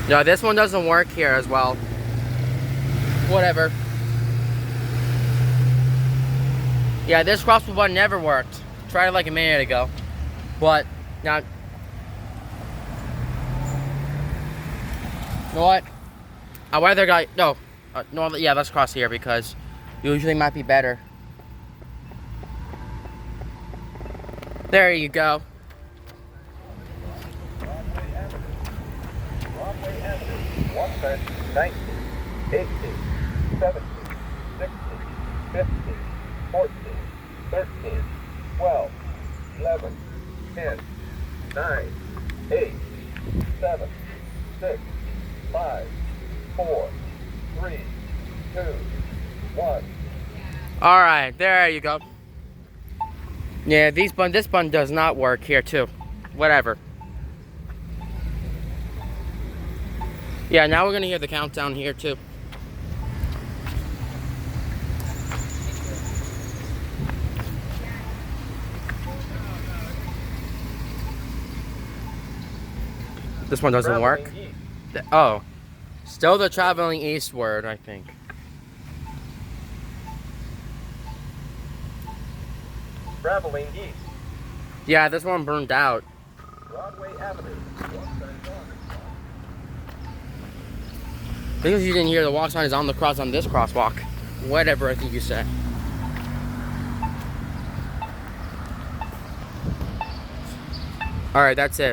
No, this one doesn't work here as well. Whatever. Yeah, this crosswalk button never worked. Tried it like a minute ago. But, now... You know what? I'd rather go... No. No, yeah, let's cross here because usually might be better. There you go. Broadway Avenue, 119, 18, 17, 16, 15, 14, 13, 12, 11, 10, 9, 8, 7, 6, 5, 4, 3, 2, 1. Alright, there you go. Yeah, this button does not work here too. Whatever. Yeah, now we're gonna hear the countdown here too. This one doesn't work. Oh. Still the traveling eastward, I think. Traveling east. Yeah, this one burned out. Broadway Avenue. Because you didn't hear the walk sign is on this crosswalk. Whatever I think you said. Alright, that's it.